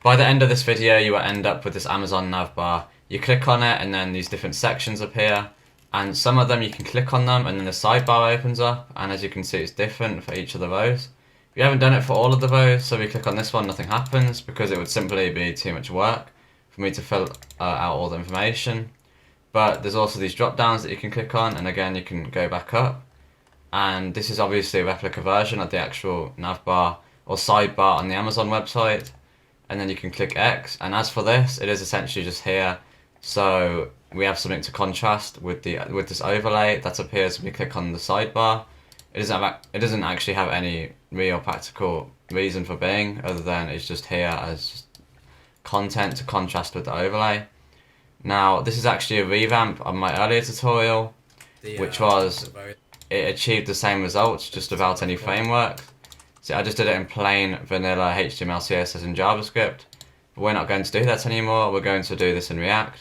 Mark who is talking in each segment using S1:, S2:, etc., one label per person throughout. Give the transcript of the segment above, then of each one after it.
S1: By the end of this video, you will end up with this Amazon navbar. You click on it and then these different sections appear, and some of them you can click on them and then the sidebar opens up, and as you can see it's different for each of the rows. We haven't done it for all of the rows, so we click on this one, nothing happens because it would simply be too much work for me to fill out all the information. But there's also these drop downs that you can click on, and again you can go back up, and this is obviously a replica version of the actual navbar or sidebar on the Amazon website. And then you can click X, and as for this, it is essentially just here, so we have something to contrast with this overlay that appears when we click on the sidebar. It doesn't actually have any real practical reason for being, other than it's just here as just content to contrast with the overlay. Now this is actually a revamp of my earlier tutorial, which was it achieved the same results just without any framework. So I just did it in plain vanilla HTML, CSS and JavaScript, but we're not going to do that anymore. We're going to do this in React.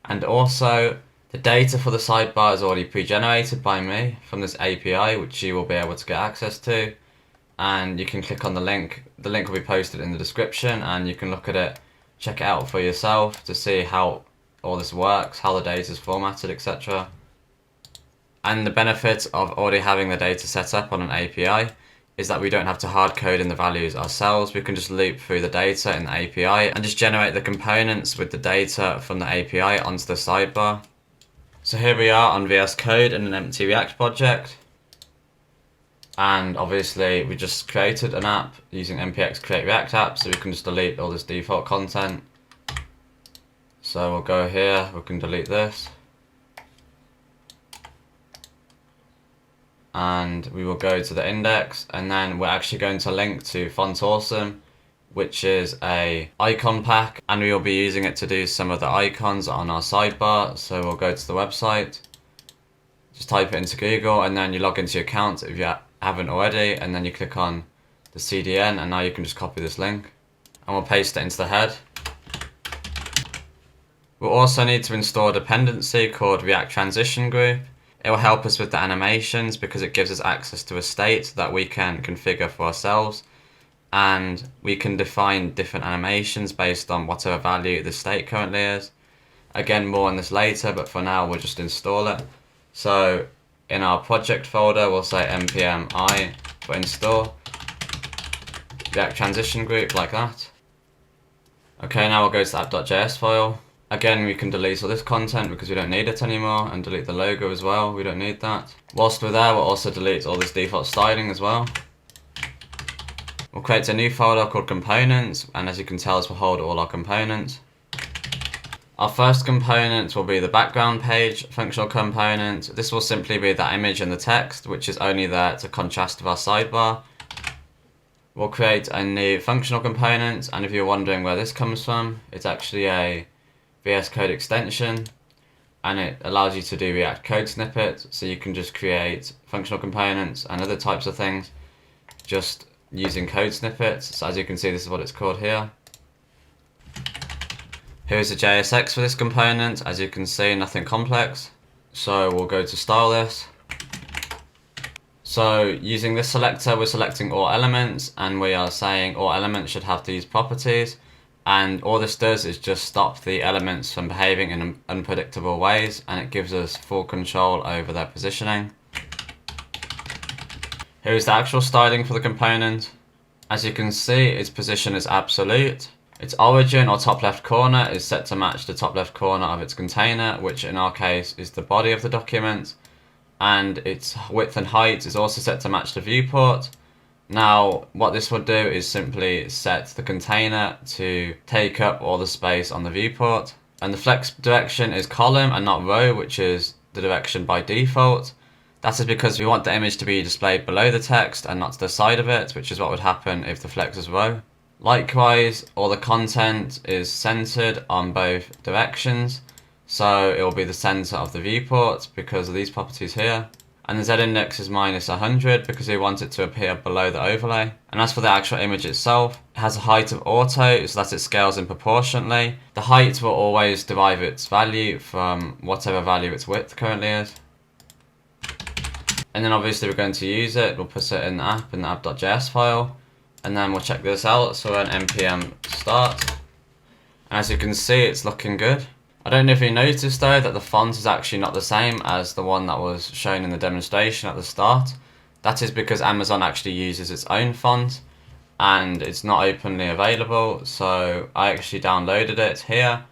S1: And also the data for the sidebar is already pre-generated by me from this API, which you will be able to get access to, and you can click on the link. The link will be posted in the description, and you can look at it, check it out for yourself to see how all this works, how the data is formatted, etc. And the benefit of already having the data set up on an API is that we don't have to hard code in the values ourselves. We can just loop through the data in the API and just generate the components with the data from the API onto the sidebar. So here we are on VS Code in an empty React project, and obviously we just created an app using npx create react app, so we can just delete all this default content. So we'll go here, we can delete this, and we will go to the index, and then we're actually going to link to Font Awesome, which is a icon pack, and we will be using it to do some of the icons on our sidebar. So we'll go to the website, just type it into Google, and then you log into your account if you haven't already, and then you click on the CDN, and now you can just copy this link and we'll paste it into the head. We'll also need to install a dependency called React Transition Group. It will help us with the animations because it gives us access to a state that we can configure for ourselves, and we can define different animations based on whatever value the state currently is. Again, more on this later, but for now we'll just install it. So in our project folder we'll say npm I for install React Transition Group, like that. Okay, now we'll go to the app.js file. Again, we can delete all this content because we don't need it anymore, and delete the logo as well, we don't need that. Whilst we're there, we'll also delete all this default styling as well. We'll create a new folder called components, and as you can tell, this will hold all our components. Our first component will be the background page functional component. This will simply be the image and the text, which is only there to contrast with our sidebar. We'll create a new functional component, and if you're wondering where this comes from, it's actually a VS Code extension, and it allows you to do React code snippets, so you can just create functional components and other types of things just using code snippets. So as you can see, this is what it's called here. Here's the JSX for this component. As you can see, nothing complex. So we'll go to style this. So using this selector, we're selecting all elements, and we are saying all elements should have these properties. And all this does is just stop the elements from behaving in unpredictable ways, and it gives us full control over their positioning. Here's the actual styling for the component. As you can see, its position is absolute. Its origin or top left corner is set to match the top left corner of its container, which in our case is the body of the document. And its width and height is also set to match the viewport. Now, what this will do is simply set the container to take up all the space on the viewport. And the flex direction is column and not row, which is the direction by default. That is because we want the image to be displayed below the text and not to the side of it, which is what would happen if the flex was row. Likewise, all the content is centered on both directions, so it will be the center of the viewport because of these properties here. And the z-index is -100 because we want it to appear below the overlay. And as for the actual image itself, it has a height of auto so that it scales in proportionally. The height will always derive its value from whatever value its width currently is. And then obviously we're going to use it. We'll put it in the app.js file. And then we'll check this out. So run npm start. And as you can see, it's looking good. I don't know if you noticed though that the font is actually not the same as the one that was shown in the demonstration at the start. That is because Amazon actually uses its own font and it's not openly available, so I actually downloaded it here.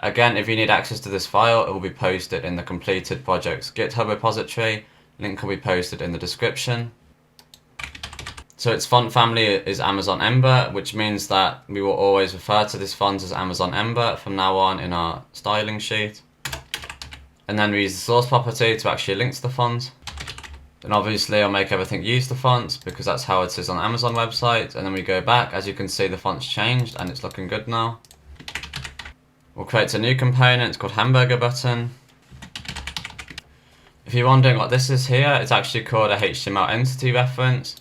S1: Again, if you need access to this file, it will be posted in the completed project's GitHub repository. Link will be posted in the description. So its font family is Amazon Ember, which means that we will always refer to this font as Amazon Ember from now on in our styling sheet. And then we use the source property to actually link to the font. Then obviously I'll make everything use the font because that's how it is on the Amazon website. And then we go back, as you can see the font's changed and it's looking good now. We'll create a new component called Hamburger button. If you're wondering what this is here, it's actually called a HTML entity reference.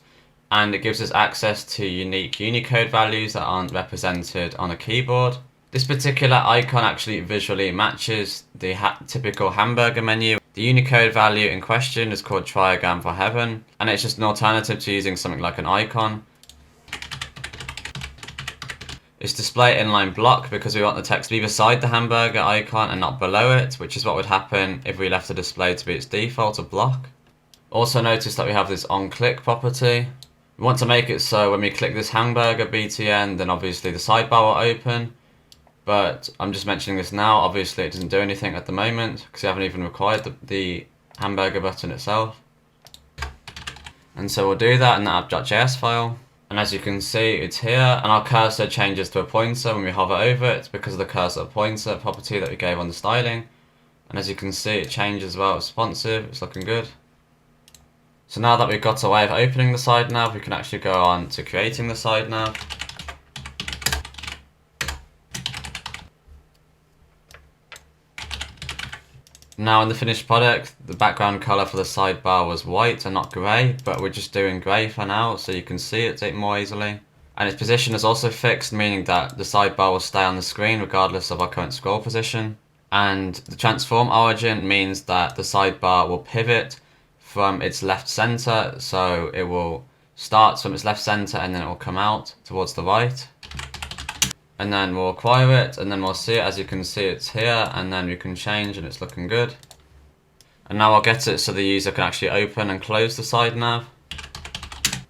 S1: And it gives us access to unique Unicode values that aren't represented on a keyboard. This particular icon actually visually matches the typical hamburger menu. The Unicode value in question is called Triagram for Heaven, and it's just an alternative to using something like an icon. It's display inline block because we want the text to be beside the hamburger icon and not below it, which is what would happen if we left the display to be its default of block. Also notice that we have this onClick property. We want to make it so when we click this hamburger btn, then obviously the sidebar will open. But I'm just mentioning this now, obviously it doesn't do anything at the moment because we haven't even required the hamburger button itself. And so we'll do that in the app.js file. And as you can see, it's here, and our cursor changes to a pointer when we hover over it because of the cursor pointer property that we gave on the styling. And as you can see, it changes well, it's responsive, it's looking good. So now that we've got a way of opening the side nav, we can actually go on to creating the side nav. Now in the finished product, the background color for the sidebar was white and not grey, but we're just doing grey for now so you can see it more easily. And its position is also fixed, meaning that the sidebar will stay on the screen regardless of our current scroll position. And the transform origin means that the sidebar will pivot from its left center, so it will start from its left center and then it will come out towards the right. And then we'll acquire it and then we'll see it. As you can see, it's here, and then we can change and it's looking good. And now I'll get it so the user can actually open and close the side nav.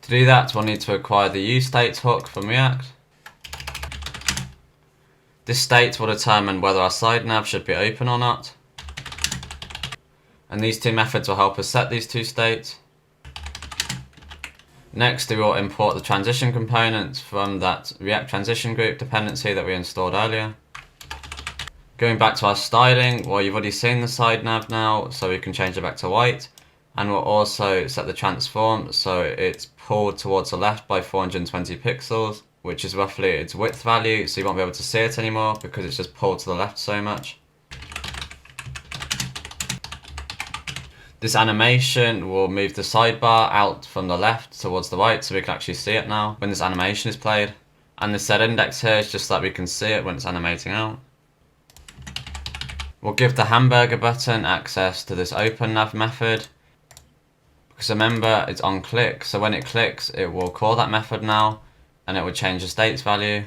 S1: To do that, we'll need to acquire the useState hook from React. This state will determine whether our side nav should be open or not. And these two methods will help us set these two states. Next, we will import the transition component from that React transition group dependency that we installed earlier. Going back to our styling, well, you've already seen the side nav now, so we can change it back to white. And we'll also set the transform so it's pulled towards the left by 420 pixels, which is roughly its width value, so you won't be able to see it anymore because it's just pulled to the left so much. This animation will move the sidebar out from the left towards the right so we can actually see it now when this animation is played. And the set index here is just so that we can see it when it's animating out. We'll give the hamburger button access to this open nav method. Because remember, it's on click, so when it clicks it will call that method now and it will change the state's value.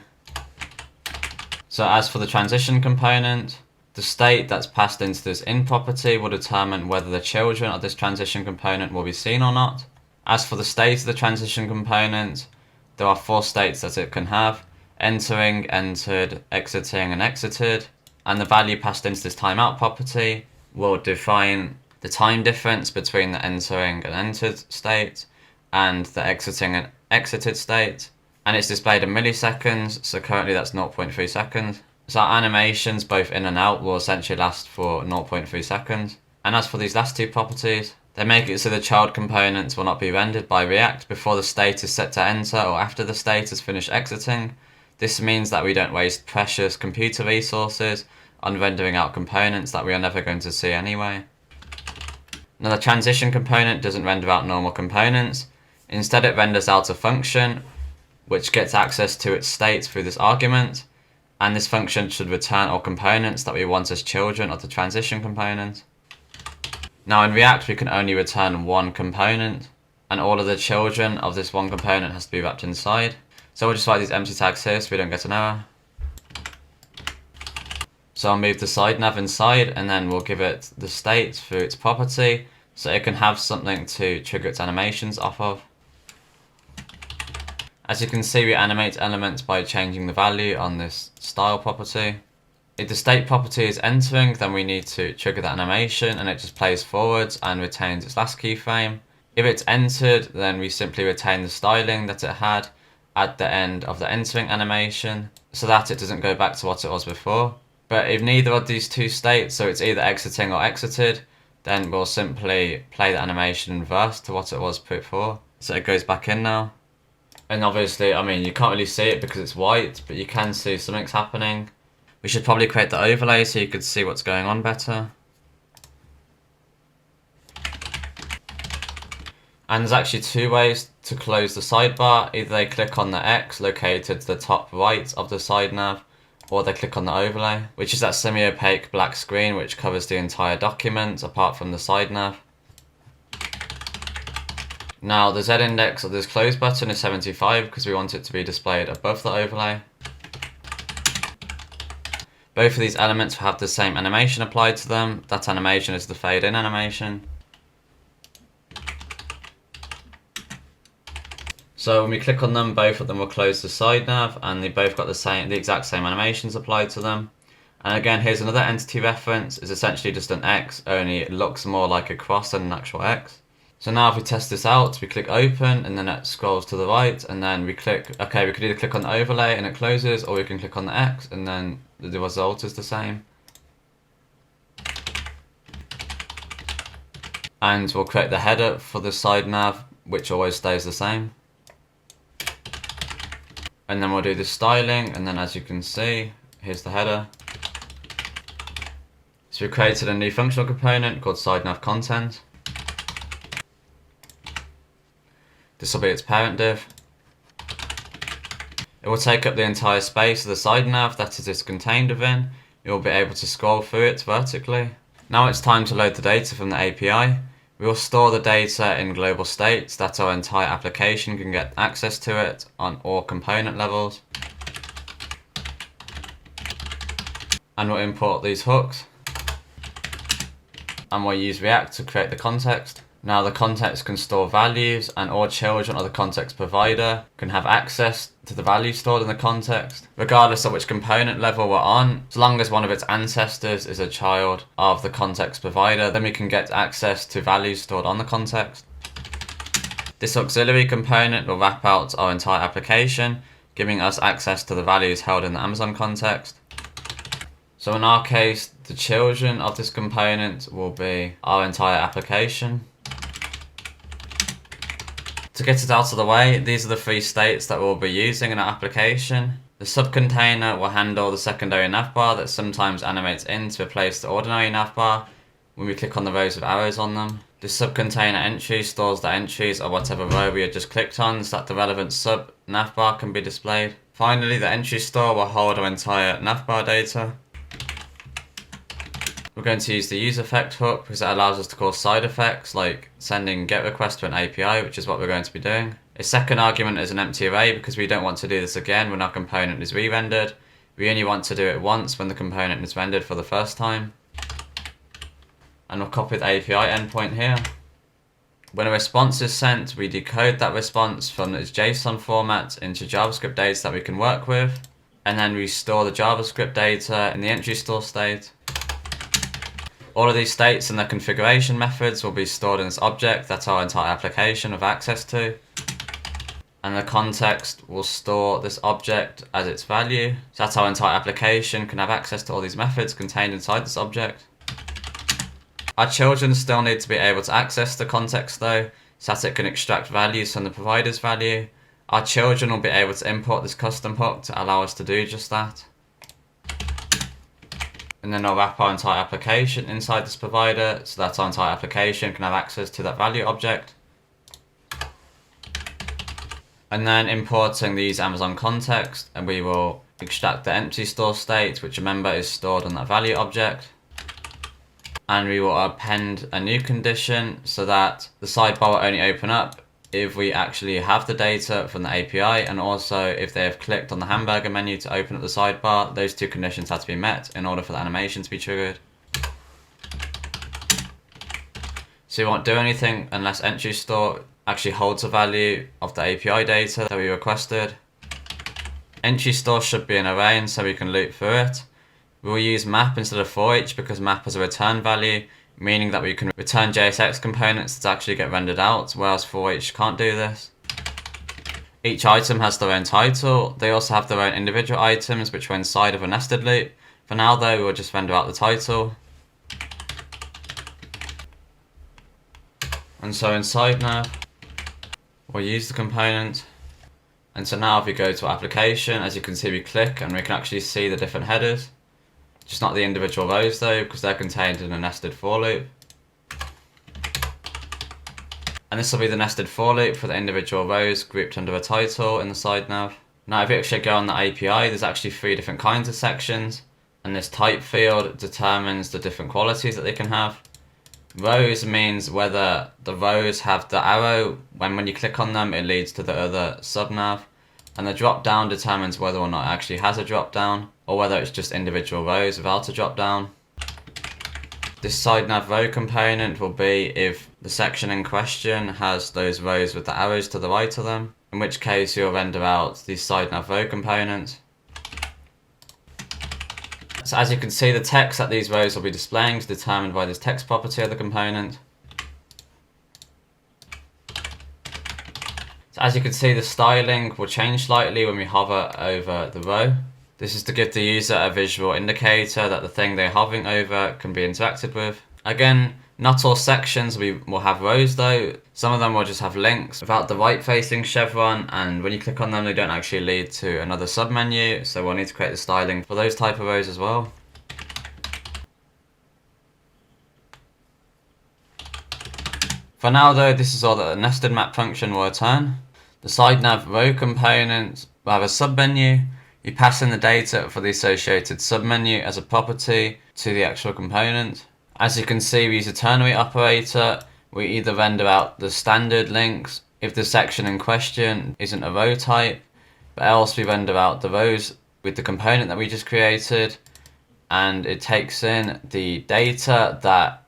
S1: So as for the transition component, the state that's passed into this in property will determine whether the children of this transition component will be seen or not. As for the state of the transition component, there are 4 states that it can have: entering, entered, exiting, and exited. And the value passed into this timeout property will define the time difference between the entering and entered state and the exiting and exited state. And it's displayed in milliseconds, so currently that's 0.3 seconds. So our animations, both in and out, will essentially last for 0.3 seconds. And as for these last two properties, they make it so the child components will not be rendered by React before the state is set to enter or after the state has finished exiting. This means that we don't waste precious computer resources on rendering out components that we are never going to see anyway. Now the transition component doesn't render out normal components. Instead it renders out a function which gets access to its state through this argument. And this function should return all components that we want as children of the transition component. Now in React we can only return one component, and all of the children of this one component has to be wrapped inside. So we'll just write these empty tags here so we don't get an error. So I'll move the side nav inside, and then we'll give it the state through its property, so it can have something to trigger its animations off of. As you can see, we animate elements by changing the value on this style property. If the state property is entering, then we need to trigger the animation, and it just plays forwards and retains its last keyframe. If it's entered, then we simply retain the styling that it had at the end of the entering animation, so that it doesn't go back to what it was before. But if neither of these two states, so it's either exiting or exited, then we'll simply play the animation in reverse to what it was before. So it goes back in now. And obviously, I mean, you can't really see it because it's white, but you can see something's happening. We should probably create the overlay so you could see what's going on better. And there's actually two ways to close the sidebar. Either they click on the X located to the top right of the side nav, or they click on the overlay, which is that semi-opaque black screen which covers the entire document apart from the side nav. Now the Z index of this close button is 75 because we want it to be displayed above the overlay. Both of these elements will have the same animation applied to them. That animation is the fade in animation. So when we click on them, both of them will close the side nav, and they both got the exact same animations applied to them. And again, here's another entity reference. It's essentially just an X, only it looks more like a cross than an actual X. So now if we test this out, we click open, and then it scrolls to the right, and then we click, okay, we could either click on the overlay and it closes, or we can click on the X and then the result is the same. And we'll create the header for the side nav, which always stays the same. And then we'll do the styling, and then as you can see, here's the header. So we created a new functional component called side nav content. This will be its parent div. It will take up the entire space of the side nav that it is contained within. You will be able to scroll through it vertically. Now it's time to load the data from the API. We will store the data in global states that our entire application can get access to it on all component levels. And we'll import these hooks. And we'll use React to create the context. Now the context can store values, and all children of the context provider can have access to the value stored in the context, regardless of which component level we're on. As long as one of its ancestors is a child of the context provider, then we can get access to values stored on the context. This auxiliary component will wrap out our entire application, giving us access to the values held in the Amazon context. So in our case, the children of this component will be our entire application. To get it out of the way, these are the three states that we'll be using in our application. The subcontainer will handle the secondary navbar that sometimes animates in to replace the ordinary navbar when we click on the rows with arrows on them. The subcontainer entry stores the entries of whatever row we had just clicked on so that the relevant sub navbar can be displayed. Finally, the entry store will hold our entire navbar data. We're going to use the use effect hook because it allows us to call side effects like sending get request to an API, which is what we're going to be doing. A second argument is an empty array because we don't want to do this again when our component is re-rendered. We only want to do it once when the component is rendered for the first time. And we'll copy the API endpoint here. When a response is sent, we decode that response from its JSON format into JavaScript data that we can work with. And then we store the JavaScript data in the entry store state. All of these states and their configuration methods will be stored in this object that our entire application have access to. And the context will store this object as its value, so that our entire application can have access to all these methods contained inside this object. Our children still need to be able to access the context though, so that it can extract values from the provider's value. Our children will be able to import this custom hook to allow us to do just that. And then I'll wrap our entire application inside this provider so that our entire application can have access to that value object. And then importing these Amazon context, and we will extract the empty store state, which remember is stored on that value object. And we will append a new condition so that the sidebar will only open up if we actually have the data from the API, and also if they have clicked on the Hamburger menu to open up the sidebar. Those two conditions have to be met in order for the animation to be triggered. So you won't do anything unless entry store actually holds a value of the API data that we requested. Entry store should be an array, and so we can loop through it. We'll use map instead of for each because map has a return value, meaning that we can return JSX components that actually get rendered out, whereas for each can't do this. Each item has their own title. They also have their own individual items which are inside of a nested loop. For now though, we'll just render out the title. And so inside nav, we'll use the component. And so now if we go to application, as you can see we click and we can actually see the different headers. Just not the individual rows though, because they're contained in a nested for loop. And this will be the nested for loop for the individual rows grouped under a title in the side nav. Now if you actually go on the API, there's actually 3 different kinds of sections. And this type field determines the different qualities that they can have. Rows means whether the rows have the arrow, when you click on them it leads to the other subnav, and the drop down determines whether or not it actually has a drop down, or whether it's just individual rows without a drop down. This side nav row component will be if the section in question has those rows with the arrows to the right of them, in which case you'll render out the side nav row component. So as you can see, the text that these rows will be displaying is determined by this text property of the component. So as you can see, the styling will change slightly when we hover over the row. This is to give the user a visual indicator that the thing they're hovering over can be interacted with. Again, not all sections will have rows though. Some of them will just have links without the right facing chevron, and when you click on them they don't actually lead to another submenu, so we'll need to create the styling for those type of rows as well. For now though, this is all that the nested map function will return. The side nav row component will have a submenu. You pass in the data for the associated submenu as a property to the actual component. As you can see, we use a ternary operator. We either render out the standard links if the section in question isn't a row type, but else we render out the rows with the component that we just created, and it takes in the data that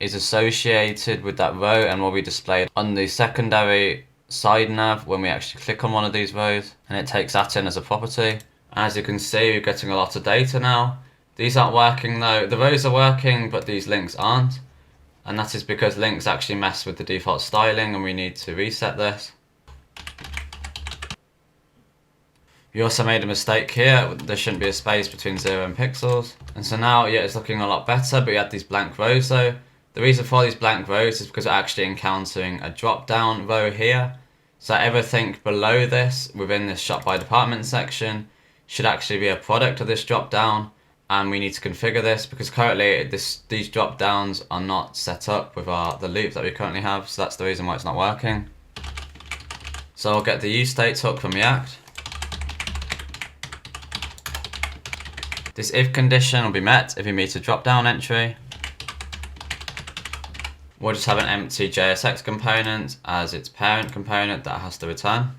S1: is associated with that row and will be displayed on the secondary side nav when we actually click on one of these rows, and it takes that in as a property. As you can see, we're getting a lot of data now. These aren't working though. The rows are working, but these links aren't. And that is because links actually mess with the default styling, and we need to reset this. We also made a mistake here. There shouldn't be a space between 0 and pixels. And so now, yeah, it's looking a lot better, but we had these blank rows though. The reason for these blank rows is because we're actually encountering a drop down row here. So everything below this, within this shop by department section, should actually be a product of this drop down. And we need to configure this because currently these drop downs are not set up with the loop that we currently have, so that's the reason why it's not working. So I'll get the useState hook from React. This if condition will be met if we meet a drop down entry. We'll just have an empty JSX component as its parent component that has to return.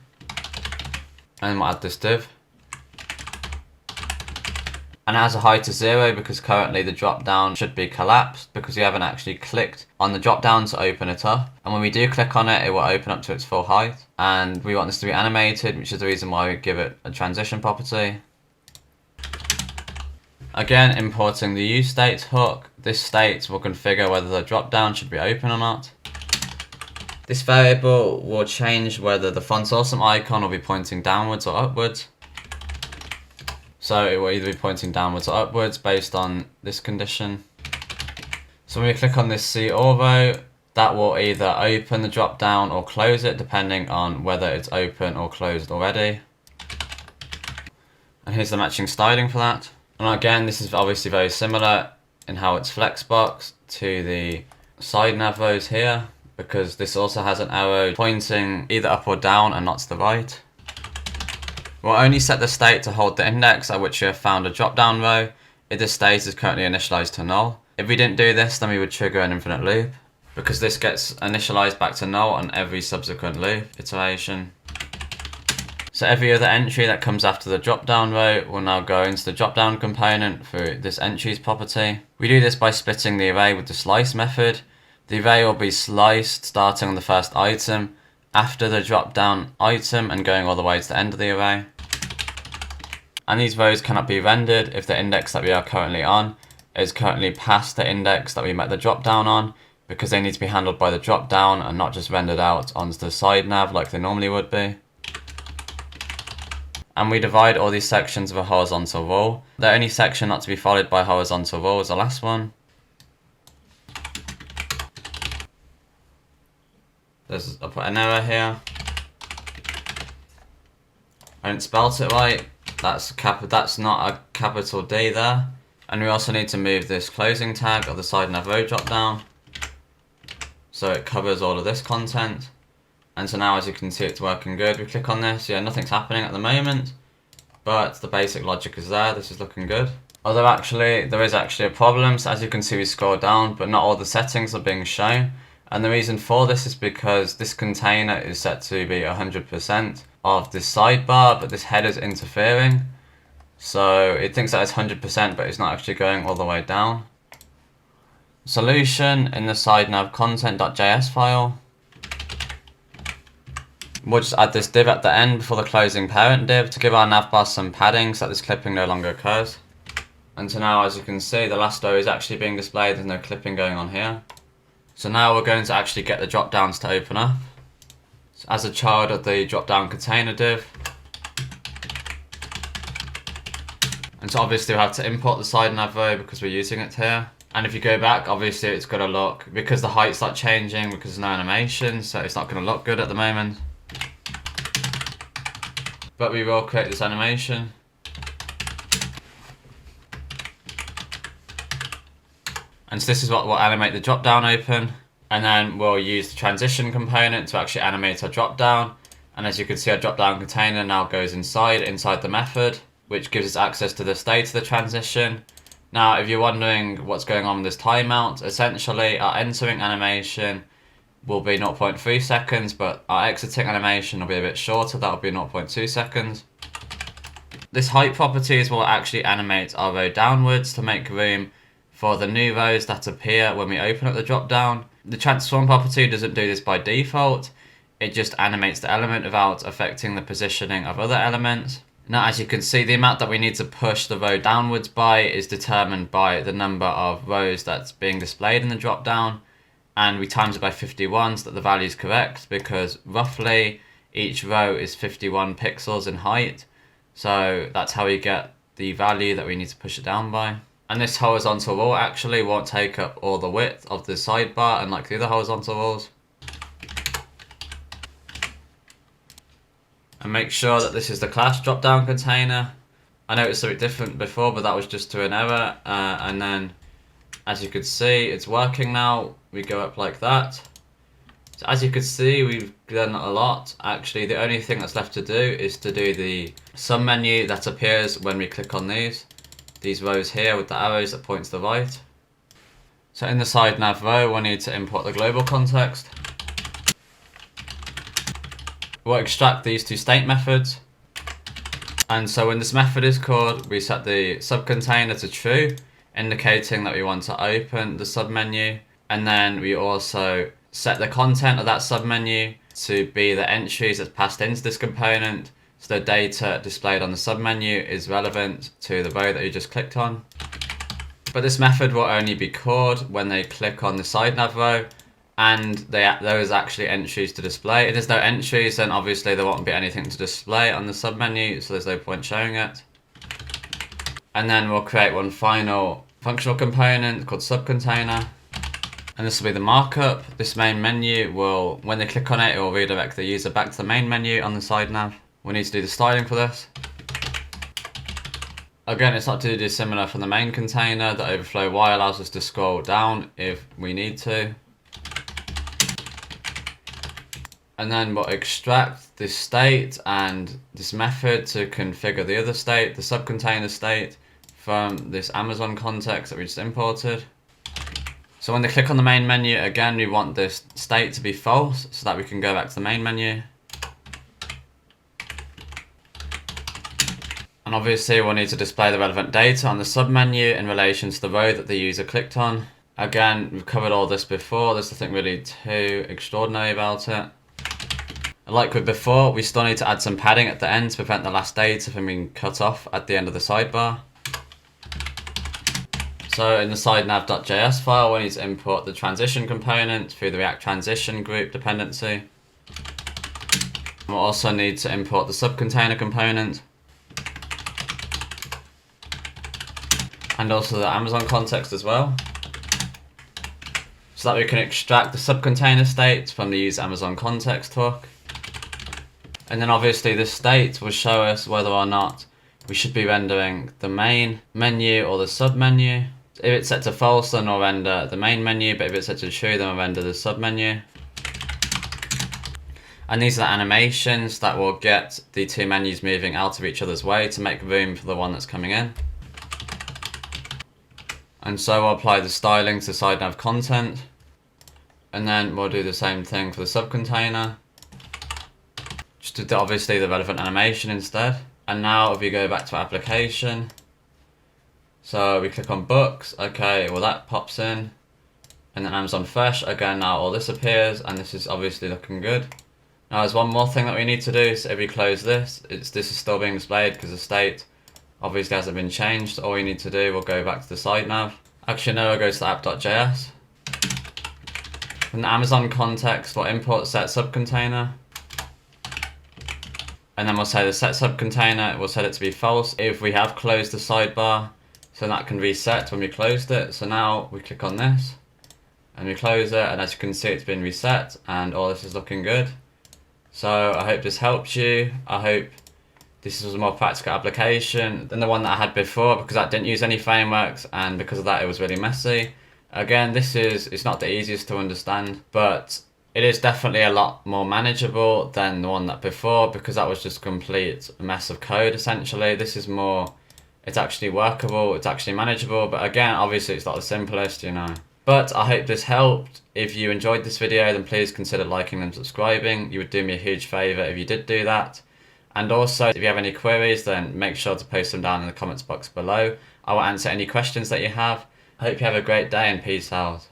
S1: And then we'll add this div. And it has a height of 0 because currently the drop down should be collapsed because we haven't actually clicked on the drop down to open it up. And when we do click on it, it will open up to its full height. And we want this to be animated, which is the reason why we give it a transition property. Again, importing the useState hook. This state will configure whether the drop down should be open or not. This variable will change whether the font awesome icon will be pointing downwards or upwards. So it will either be pointing downwards or upwards based on this condition. So when we click on this C or row, that will either open the drop down or close it depending on whether it's open or closed already. And here's the matching styling for that. And again, this is obviously very similar in how it's flexbox to the side nav rows here, because this also has an arrow pointing either up or down and not to the right. We'll only set the state to hold the index at which we have found a drop down row if this state is currently initialized to null. If we didn't do this, then we would trigger an infinite loop. because this gets initialized back to null on every subsequent loop iteration. So every other entry that comes after the drop-down row will now go into the drop-down component through this entries property. We do this by splitting the array with the slice method. The array will be sliced starting on the first item, after the drop-down item and going all the way to the end of the array. And these rows cannot be rendered if the index that we are currently on is currently past the index that we met the drop-down on, because they need to be handled by the drop-down and not just rendered out onto the side nav like they normally would be. And we divide all these sections with a horizontal rule. The only section not to be followed by a horizontal rule is the last one. I put an error here. I didn't spell it right. That's not a capital D there. And we also need to move this closing tag of the side nav row drop down, so it covers all of this content. And so now, as you can see, it's working good. We click on this, yeah, nothing's happening at the moment, but the basic logic is there. This is looking good. Although actually, there is actually a problem. So as you can see, we scroll down, but not all the settings are being shown. And the reason for this is because this container is set to be 100% of this sidebar, but this header is interfering. So it thinks that it's 100%, but it's not actually going all the way down. Solution in the side nav content.js file. We'll just add this div at the end before the closing parent div to give our navbar some padding so that this clipping no longer occurs. And so now, as you can see, the last row is actually being displayed. There's no clipping going on here. So now we're going to actually get the drop downs to open up. So as a child of the drop down container div. And so obviously we have to import the side nav row because we're using it here. And if you go back, obviously it's going to look, because the height's not changing, because there's no animation, so it's not going to look good at the moment. But we will create this animation. And so this is what will animate the drop down open. And then we'll use the transition component to actually animate our drop down. And as you can see, our drop down container now goes inside the method, which gives us access to the state of the transition. Now, if you're wondering what's going on with this timeout, essentially our entering animation will be 0.3 seconds, but our exiting animation will be a bit shorter. That will be 0.2 seconds. This height property is what will actually animate our row downwards to make room for the new rows that appear when we open up the drop down. The transform property doesn't do this by default. It just animates the element without affecting the positioning of other elements. Now, as you can see, the amount that we need to push the row downwards by is determined by the number of rows that's being displayed in the drop down. And we times it by 51 so that the value is correct, because roughly each row is 51 pixels in height. So that's how we get the value that we need to push it down by. And this horizontal rule actually won't take up all the width of the sidebar, unlike the other horizontal rules. And make sure that this is the class drop-down container. I know it's a bit different before, but that was just to an error. And then, as you can see, it's working now. We go up like that. So as you can see, we've done a lot. Actually, the only thing that's left to do is to do the submenu that appears when we click on these rows here with the arrows that point to the right. So in the side nav row, we'll need to import the global context. We'll extract these two state methods. And so when this method is called, we set the subcontainer to true, indicating that we want to open the submenu. And then we also set the content of that submenu to be the entries that's passed into this component. So the data displayed on the submenu is relevant to the row that you just clicked on. But this method will only be called when they click on the side nav row and there is actually entries to display. If there's no entries, then obviously there won't be anything to display on the submenu, so there's no point showing it. And then we'll create one final functional component called subcontainer. And this will be the markup. This main menu will, when they click on it, it will redirect the user back to the main menu on the side nav. We need to do the styling for this. Again, it's not too dissimilar from the main container. The overflow Y allows us to scroll down if we need to. And then we'll extract this state and this method to configure the other state, the subcontainer state, from this Amazon context that we just imported. So when they click on the main menu, again, we want this state to be false so that we can go back to the main menu. And obviously we'll need to display the relevant data on the submenu in relation to the row that the user clicked on. Again, we've covered all this before. There's nothing really too extraordinary about it. Like with before, we still need to add some padding at the end to prevent the last data from being cut off at the end of the sidebar. So in the sidenav.js file, we need to import the transition component through the React transition group dependency. We'll also need to import the subcontainer component. And also the Amazon context as well, so that we can extract the subcontainer state from the use Amazon context hook. And then obviously this state will show us whether or not we should be rendering the main menu or the submenu. If it's set to false, then we'll render the main menu, but if it's set to true, then we'll render the submenu. And these are the animations that will get the two menus moving out of each other's way to make room for the one that's coming in. And so we'll apply the styling to sidenav content, and then we'll do the same thing for the subcontainer, just to do obviously the relevant animation instead. And now if we go back to our application, so we click on books, okay, well that pops in, and then Amazon Fresh, again now all this appears, and this is obviously looking good. Now there's one more thing that we need to do, so if we close this, this is still being displayed because the state obviously hasn't been changed. All we need to do, we'll go back to the side nav. Actually no, we'll go to the app.js. In the Amazon context, we'll import set subcontainer. And then we'll say the set subcontainer, we'll set it to be false if we have closed the sidebar, so that can reset when we closed it. So now we click on this and we close it, and as you can see it's been reset and all this is looking good. So I hope this helps you. I hope this was a more practical application than the one that I had before, because that didn't use any frameworks, and because of that it was really messy. Again, it's not the easiest to understand, but it is definitely a lot more manageable than the one that before, because that was just a complete mess of code essentially. This is more, it's actually workable, it's actually manageable, but again, obviously it's not the simplest, you know. But I hope this helped. If you enjoyed this video, then please consider liking and subscribing. You would do me a huge favour if you did do that. And also, if you have any queries, then make sure to post them down in the comments box below. I will answer any questions that you have. I hope you have a great day and peace out.